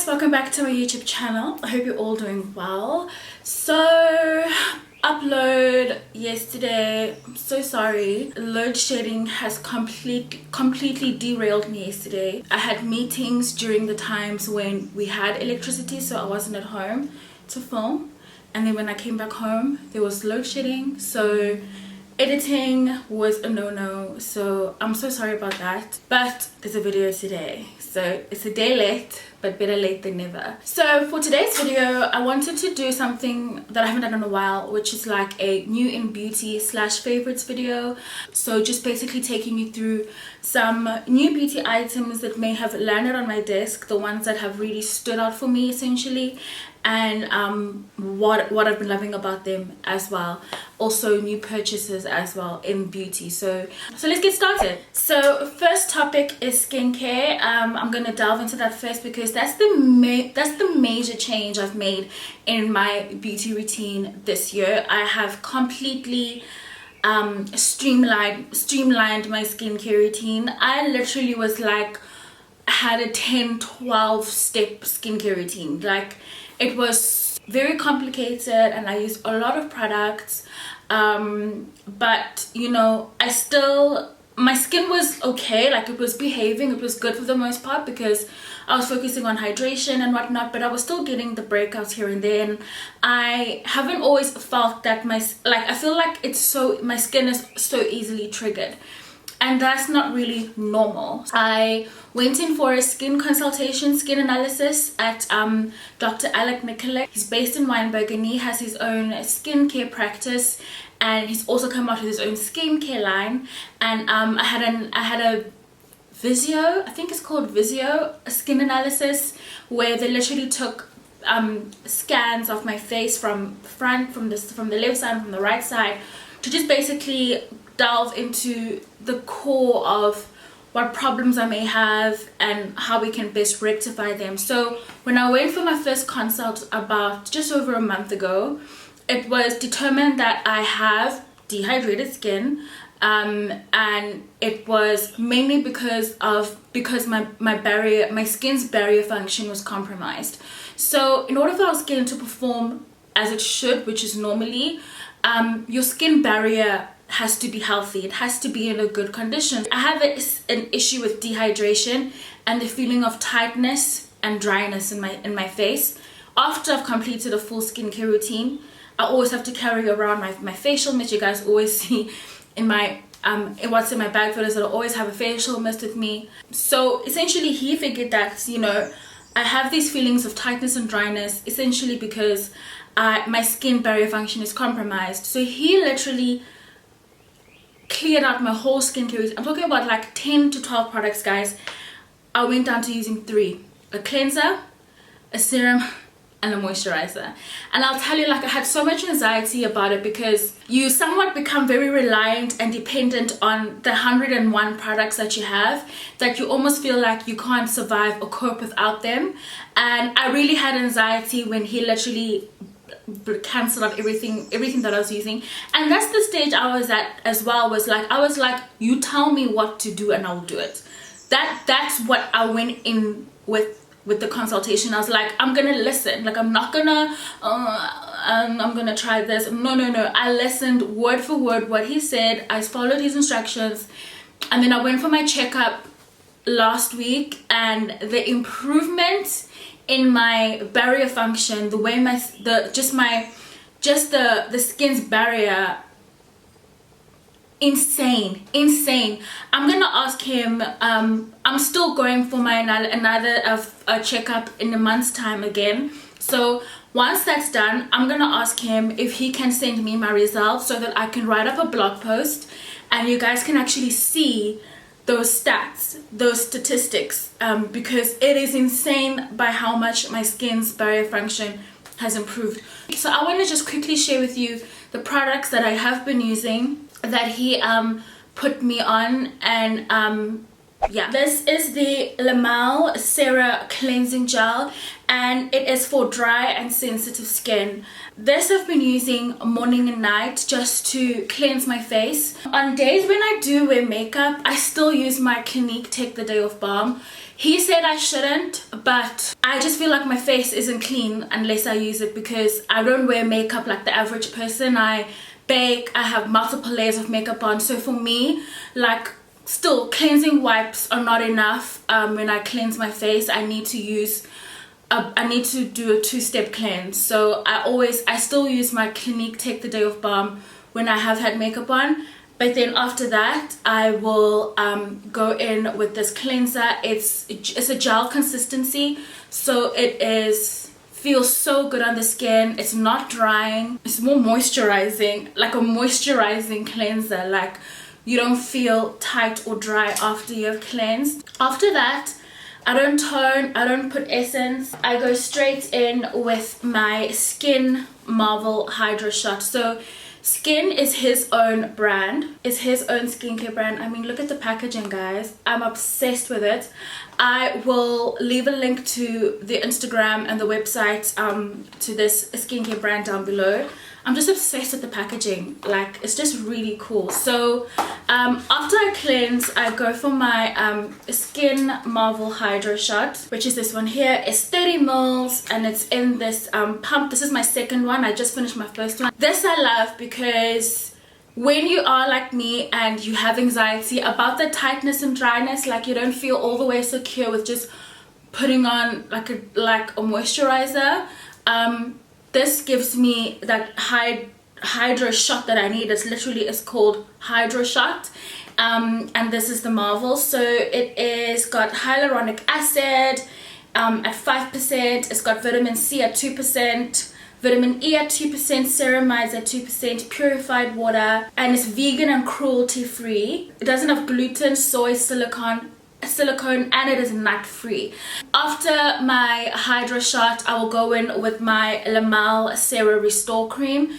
guys, welcome back to my YouTube channel. I hope you're all doing well. So upload yesterday, I'm so sorry. Load shedding has completely derailed me yesterday. I had meetings during the times when we had electricity, so I wasn't at home to film, and then when I came back home there was load shedding, so editing was a no-no. So I'm so sorry about that, but there's a video today, so it's a day late, but better late than never. So for today's video, I wanted to do something that I haven't done in a while, which is like a new in beauty slash favorites video. So just basically taking you through some new beauty items that may have landed on my desk, the ones that have really stood out for me essentially, and what I've been loving about them as well. Also new purchases as well in beauty. So let's get started. So first topic is skincare. I'm gonna delve into that first because that's the major change I've made in my beauty routine this year. I have completely streamlined my skincare routine. I literally was like, had a 10-12 step skincare routine. Like, it was very complicated and I used a lot of products, but you know, my skin was okay, like it was behaving, it was good for the most part because I was focusing on hydration and whatnot, but I was still getting the breakouts here and there. And I haven't always felt that I feel like my skin is so easily triggered, and that's not really normal. I went in for a skin consultation, skin analysis at Dr. Alec Nicolette. He's based in Wynberg and he has his own skincare practice, and he's also come out with his own skincare line. And I had a Visio, I think it's called Visio, a skin analysis, where they literally took scans of my face from front, from the left side, from the right side, to just basically delve into the core of what problems I may have and how we can best rectify them. So when I went for my first consult about just over a month ago, it was determined that I have dehydrated skin, and it was mainly because my skin's barrier function was compromised. So in order for our skin to perform as it should, which is normally, your skin barrier has to be healthy, it has to be in a good condition. I have an issue with dehydration and the feeling of tightness and dryness in my face. After I've completed a full skincare routine, I always have to carry around my facial mist. You guys always see in my in what's in my bag photos that I always have a facial mist with me. So essentially he figured that, you know, I have these feelings of tightness and dryness essentially because my skin barrier function is compromised. So he literally cleared out my whole skincare routine. I'm talking about like 10 to 12 products, guys. I went down to using 3: a cleanser, a serum, and a moisturizer. And I'll tell you, like, I had so much anxiety about it because you somewhat become very reliant and dependent on the 101 products that you have, that you almost feel like you can't survive or cope without them. And I really had anxiety when he literally cancelled out everything that I was using. And that's the stage I was at as well. I was like, you tell me what to do and I'll do it. That's what I went in with the consultation. I was like, I'm gonna listen. Like, I'm not gonna I'm gonna try this. No. I listened word for word what he said. I followed his instructions, and then I went for my checkup last week, and the improvement in my barrier function, the way the skin's barrier, insane. I'm gonna ask him. I'm still going for my another checkup in a month's time again. So once that's done, I'm gonna ask him if he can send me my results so that I can write up a blog post and you guys can actually see those stats, those statistics, because it is insane by how much my skin's barrier function has improved. So I want to just quickly share with you the products that I have been using that he put me on, and Yeah, this is the Lamal Cera Cleansing Gel, and it is for dry and sensitive skin. This I've been using morning and night just to cleanse my face. On days when I do wear makeup, I still use my Clinique Take the Day Off Balm. He said I shouldn't, but I just feel like my face isn't clean unless I use it, because I don't wear makeup like the average person. I bake, I have multiple layers of makeup on, so for me, like, still cleansing wipes are not enough. When I cleanse my face, I need to do a two-step cleanse. So I still use my Clinique Take the Day Off Balm when I have had makeup on, but then after that I will go in with this cleanser. It's a gel consistency, so feels so good on the skin. It's not drying, it's more moisturizing, like a moisturizing cleanser. Like, you don't feel tight or dry after you've cleansed. After that, I don't tone, I don't put essence. I go straight in with my Skin Marvel Hydra Shot. So Skin is his own brand, is his own skincare brand. I mean, look at the packaging, guys. I'm obsessed with it. I will leave a link to the Instagram and the website to this skincare brand down below. I'm just obsessed with the packaging. Like, it's just really cool. So after I cleanse, I go for my Skin Marvel Hydra Shot, which is this one here. It's 30 mils and it's in this pump. This is my second one. I just finished my first one. This I love because when you are like me and you have anxiety about the tightness and dryness, like you don't feel all the way secure with just putting on like a moisturizer, this gives me that Hydra Shot that I need. It's called Hydra Shot, and this is the Marvel. So it is got hyaluronic acid at 5%. It's got vitamin C at 2%, vitamin E at 2%, ceramides at 2%, purified water, and it's vegan and cruelty free. It doesn't have gluten, soy, silicone, and it is nut free. After my Hydra Shot, I will go in with my Lamal Cera Restore Cream,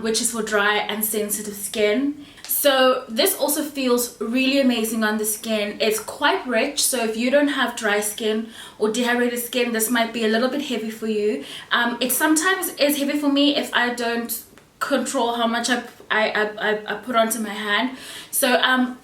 which is for dry and sensitive skin. So this also feels really amazing on the skin. It's quite rich, so if you don't have dry skin or dehydrated skin, this might be a little bit heavy for you. It sometimes is heavy for me if I don't control how much I put onto my hand. So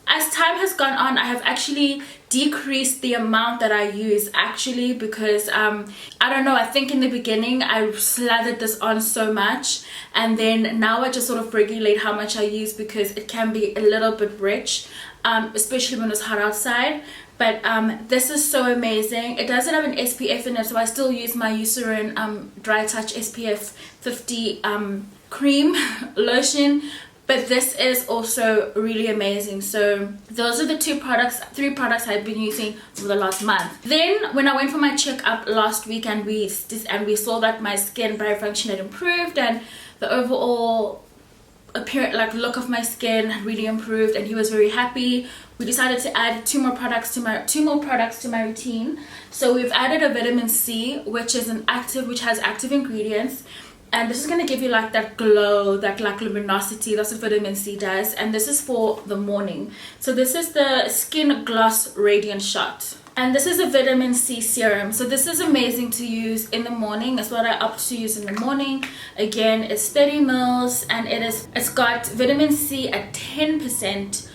as time has gone on, I have actually decreased the amount that I use, actually, because I don't know, I think in the beginning I slathered this on so much, and then now I just sort of regulate how much I use, because it can be a little bit rich, especially when it's hot outside. But this is so amazing. It doesn't have an SPF in it, so I still use my Eucerin Dry Touch SPF 50 cream lotion, but this is also really amazing. So those are the three products I've been using for the last month. Then when I went for my checkup last week, and we saw that my skin barrier function had improved, and the overall appearance, like look of my skin, had really improved, and he was very happy. We decided to add two more products to my routine. So we've added a vitamin C, which has active ingredients. And this is going to give you like that glow, that like luminosity. That's what vitamin C does. And this is for the morning. So this is the Skin Gloss Radiant Shot. And this is a vitamin C serum. So this is amazing to use in the morning. It's what I opt to use in the morning. Again, it's 30 mils, and it's got vitamin C at 10%.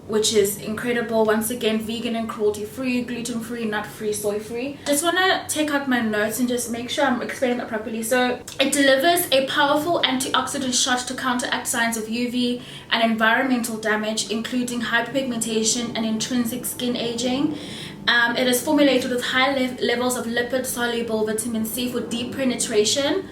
Which is incredible. Once again, vegan and cruelty free, gluten free, nut free, soy free. Just want to take out my notes and just make sure I'm explaining that properly. So it delivers a powerful antioxidant shot to counteract signs of UV and environmental damage, including hyperpigmentation and intrinsic skin aging. It is formulated with high levels of lipid soluble vitamin C for deep penetration.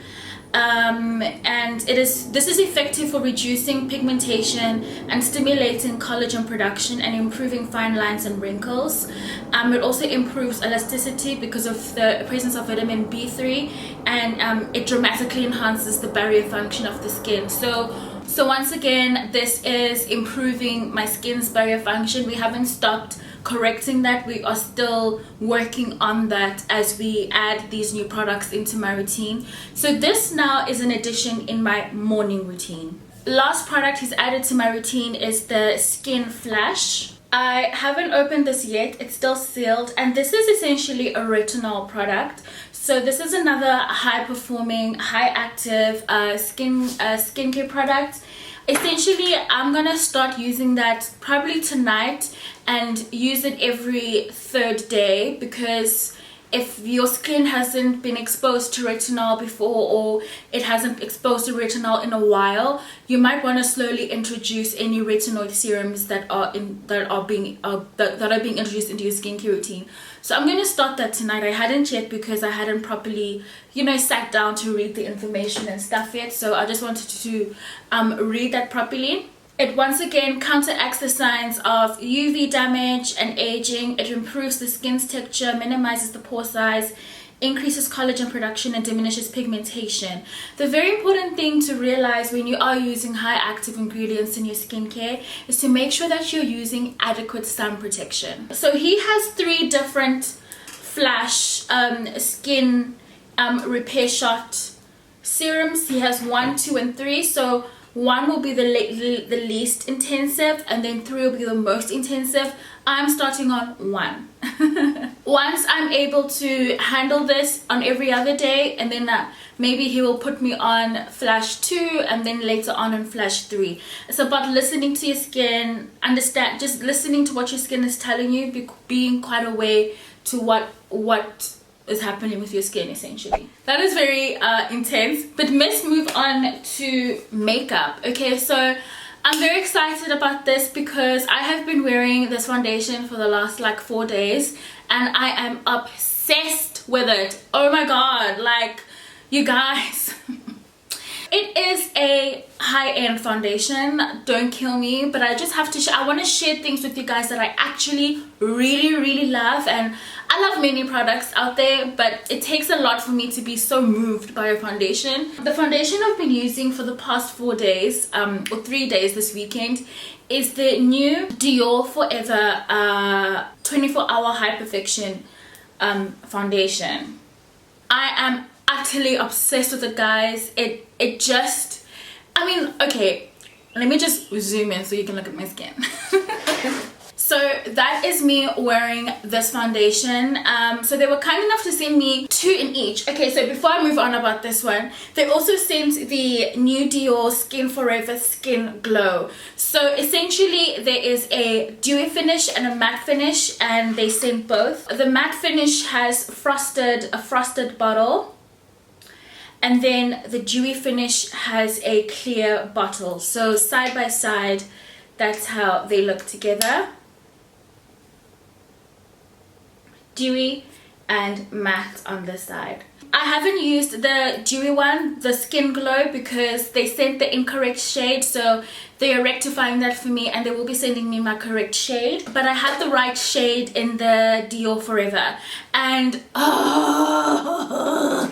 And this is effective for reducing pigmentation and stimulating collagen production and improving fine lines and wrinkles. It also improves elasticity because of the presence of vitamin B3, and it dramatically enhances the barrier function of the skin. So once again, this is improving my skin's barrier function. We haven't stopped correcting that. We are still working on that as we add these new products into my routine. So this now is an addition in my morning routine. Last product he's added to my routine is the Skin Flash. I haven't opened this yet, it's still sealed, and this is essentially a retinol product. So this is another high performing, high active skincare product. Essentially, I'm gonna start using that probably tonight and use it every 3rd day, because if your skin hasn't been exposed to retinol before, or it hasn't exposed to retinol in a while, you might want to slowly introduce any retinoid serums that are being introduced into your skincare routine. So I'm going to start that tonight. I hadn't yet because I hadn't properly, sat down to read the information and stuff yet. So I just wanted to read that properly. It once again counteracts the signs of UV damage and aging. It improves the skin's texture, minimizes the pore size, increases collagen production, and diminishes pigmentation. The very important thing to realize when you are using high active ingredients in your skincare is to make sure that you're using adequate sun protection. So he has 3 different flash skin repair shot serums. He has 1, 2, and 3. So 1 will be the least intensive, and then 3 will be the most intensive. I'm starting on 1. Once I'm able to handle this on every other day, and then maybe he will put me on flash 2, and then later on flash 3. It's about listening to your skin, just listening to what your skin is telling you, being quite aware to what is happening with your skin. Essentially, that is very intense, but let's move on to makeup. Okay, so I'm very excited about this because I have been wearing this foundation for the last like 4 days, and I am obsessed with it. Oh my god, like, you guys. It is a high-end foundation, don't kill me, but I just have to I want to share things with you guys that I actually really love. And I love many products out there, but it takes a lot for me to be so moved by a foundation. The foundation I've been using for the past 4 days, or 3 days this weekend, is the new Dior Forever 24-hour High Perfection foundation. I am utterly obsessed with it, guys. It just, okay, let me just zoom in so you can look at my skin. So that is me wearing this foundation. So they were kind enough to send me 2 in each. Okay, so before I move on about this one, they also sent the new Dior Skin Forever Skin Glow. So essentially there is a dewy finish and a matte finish, and they sent both. The matte finish has a frosted bottle, and then the dewy finish has a clear bottle. So side by side, that's how they look together. Dewy and matte on this side. I haven't used the dewy one, the Skin Glow, because they sent the incorrect shade, so they are rectifying that for me, and they will be sending me my correct shade. But I had the right shade in the Dior Forever, and oh,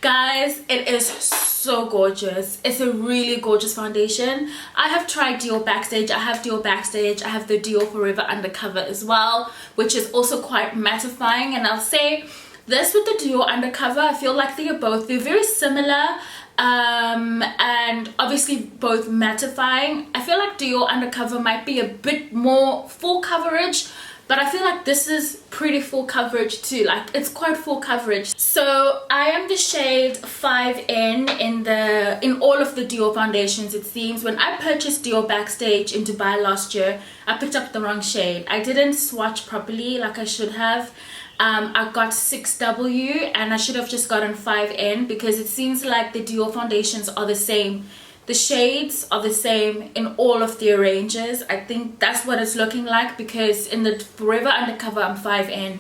guys, it is so gorgeous. It's a really gorgeous foundation. I have tried Dior Backstage. I have Dior Backstage. I have the Dior Forever Undercover as well, which is also quite mattifying. And I'll say this with the Dior Undercover, I feel like they're very similar, and obviously both mattifying. I feel like Dior Undercover might be a bit more full coverage, but I feel like this is pretty full coverage too. Like, it's quite full coverage. So I am the shade 5N in all of the Dior foundations, it seems. When I purchased Dior Backstage in Dubai last year, I picked up the wrong shade. I didn't swatch properly like I should have. I got 6W, and I should have just gotten 5N, because it seems like the Dior foundations are the same. The shades are the same in all of their ranges. I think that's what it's looking like, because in the Forever Undercover I'm 5N,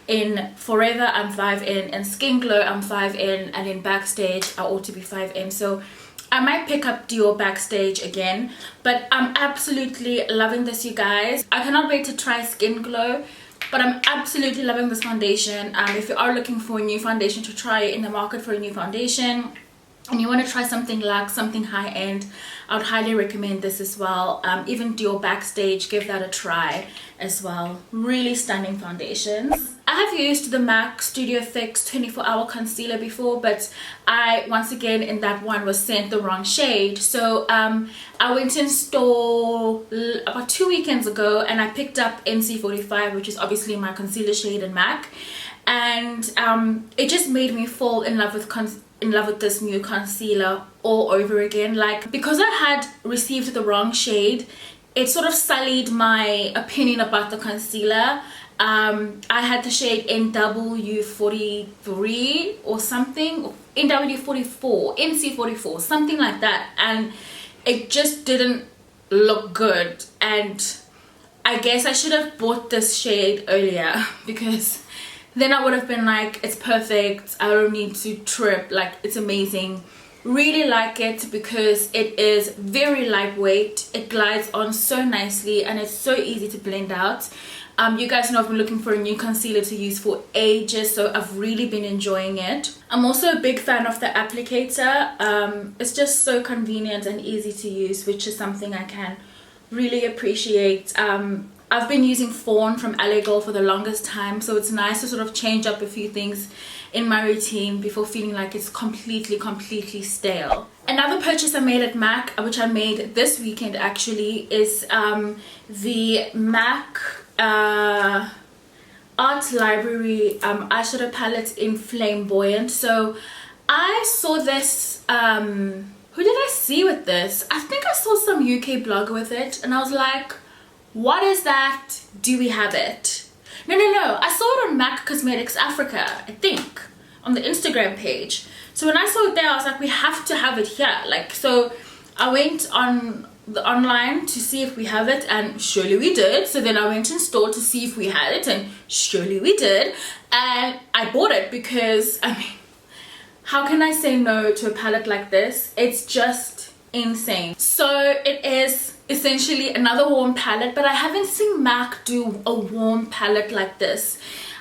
in Forever I'm 5N, and Skin Glow I'm 5N, and in Backstage I ought to be 5N. So I might pick up Dior Backstage again, but I'm absolutely loving this, you guys. I cannot wait to try Skin Glow, but I'm absolutely loving this foundation. If you are looking for a new foundation to try in the market for a new foundation, and you want to try something luxe, something high-end, I would highly recommend this as well. Even Dior Backstage, give that a try as well. Really stunning foundations. I have used the MAC Studio Fix 24-hour concealer before, but I once again in that one was sent the wrong shade. So I went in store about 2 weekends ago and I picked up NC45, which is obviously my concealer shade in MAC, and it just made me fall in love with this new concealer all over again. Like, because I had received the wrong shade, it sort of sullied my opinion about the concealer. I had the shade NW43 or something, NW44, NC44, something like that, and it just didn't look good. And I guess I should have bought this shade earlier, because then I would have been like, it's perfect, I don't need to trip, like it's amazing. Really like it because it is very lightweight, it glides on so nicely, and it's so easy to blend out. You guys know I've been looking for a new concealer to use for ages, so I've really been enjoying it. I'm also a big fan of the applicator. It's just so convenient and easy to use, which is something I can really appreciate. I've been using Fawn from LA Girl for the longest time, so it's nice to sort of change up a few things in my routine before feeling like it's completely stale. Another purchase I made at MAC, which I made this weekend actually, is the MAC Art Library eyeshadow palette in Flamboyant. So I saw this, who did I see with this? I think I saw some UK blogger with it, and I was like, what is that? Do we have it? No, I saw it on MAC Cosmetics Africa, I think, on the Instagram page. So when I saw it there, I was like, we have to have it here. Like, so I went on the online to see if we have it, and surely we did. So then I went in store to see if we had it, and surely we did. And I bought it because, I mean, how can I say no to a palette like this? It's just insane. So it is essentially another warm palette, but I haven't seen MAC do a warm palette like this.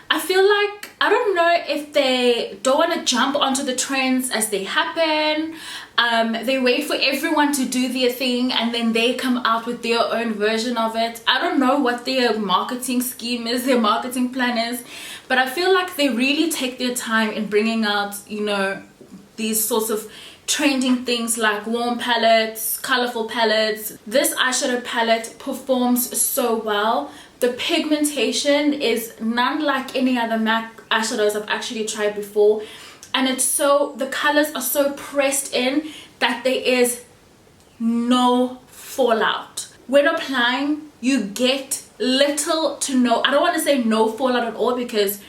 I feel like, I don't know if they don't want to jump onto the trends as they happen. They wait for everyone to do their thing and then they come out with their own version of it. I don't know what their marketing scheme is, their marketing plan is, but I feel like they really take their time in bringing out, you know, these sorts of trending things like warm palettes, colorful palettes. This eyeshadow palette performs so well. The pigmentation is none like any other MAC eyeshadows I've actually tried before, and it's so, the colors are so pressed in that there is no fallout. When applying, you get little to no, I don't want to say no fallout at all, because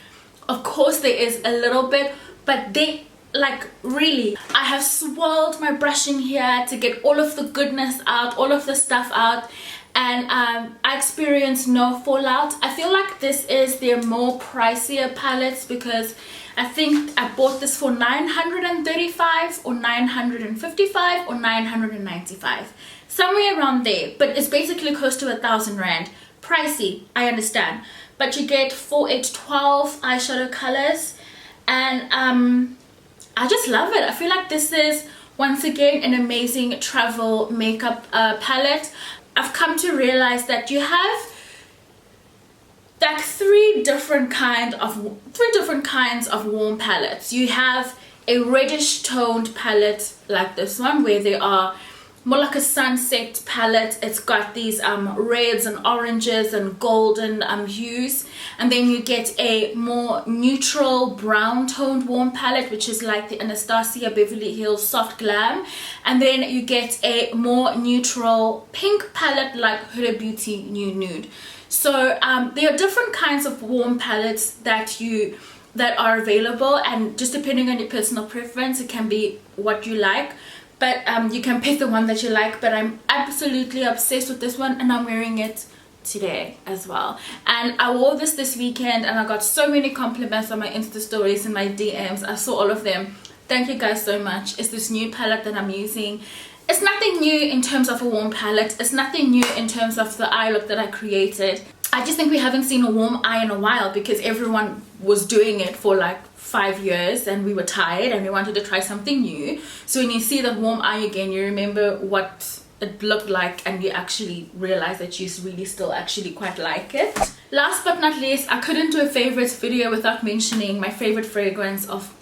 of course there is a little bit, but they, like, really, I have swirled my brushing here to get all of the goodness out, all of the stuff out, and I experienced no fallout. I feel like this is their more pricier palettes, because I think I bought this for 935 or 955 or 995, somewhere around there, but it's basically close to 1,000 rand. Pricey, I understand, but you get 4, 8, 12 eyeshadow colors, and I just love it. I feel like this is once again an amazing travel makeup palette. I've come to realize that you have like three different kinds of warm palettes. You have a reddish toned palette like this one, where they are more like a sunset palette. It's got these reds and oranges and golden hues, and then you get a more neutral brown toned warm palette, which is like the Anastasia Beverly Hills Soft Glam, and then you get a more neutral pink palette like Huda Beauty New Nude. So there are different kinds of warm palettes that are available, and just depending on your personal preference, it can be what you like. But you can pick the one that you like. But I'm absolutely obsessed with this one, and I'm wearing it today as well. And I wore this weekend, and I got so many compliments on my Insta stories and my DMs. I saw all of them. Thank you guys so much. It's this new palette that I'm using. It's nothing new in terms of a warm palette. It's nothing new in terms of the eye look that I created. I just think we haven't seen a warm eye in a while, because everyone was doing it for like 5 years and we were tired and we wanted to try something new. So when you see that warm eye again, you remember what it looked like and you actually realize that you really still actually quite like it. Last but not least, I couldn't do a favorites video without mentioning my favorite fragrance of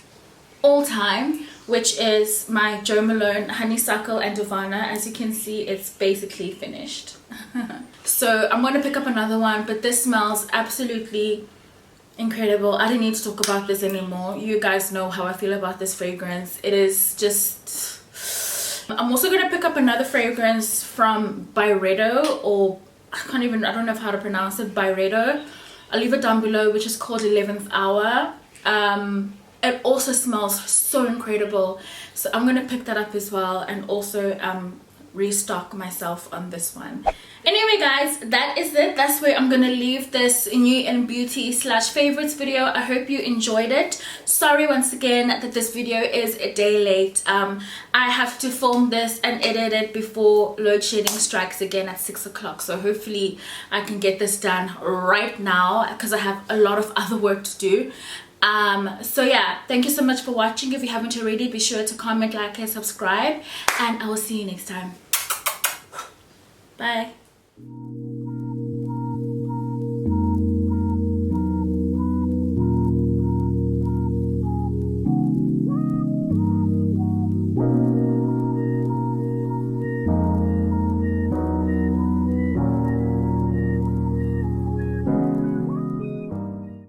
all time, which is my Jo Malone Honeysuckle and Divana. As you can see, it's basically finished. So I'm going to pick up another one, but this smells absolutely incredible. I don't need to talk about this anymore. You guys know how I feel about this fragrance. It is just... I'm also going to pick up another fragrance from Byredo, or I don't know how to pronounce it, Byredo. I'll leave it down below, which is called 11th Hour. It also smells so incredible, so I'm going to pick that up as well, and also restock myself on this one. Anyway guys, that is it. That's where I'm gonna leave this new in beauty / favorites video. I hope you enjoyed it. Sorry once again that this video is a day late. I have to film this and edit it before load shedding strikes again at 6 o'clock, so hopefully I can get this done right now because I have a lot of other work to do. So yeah, thank you so much for watching. If you haven't already, be sure to comment, like, and subscribe, and I will see you next time. Bye.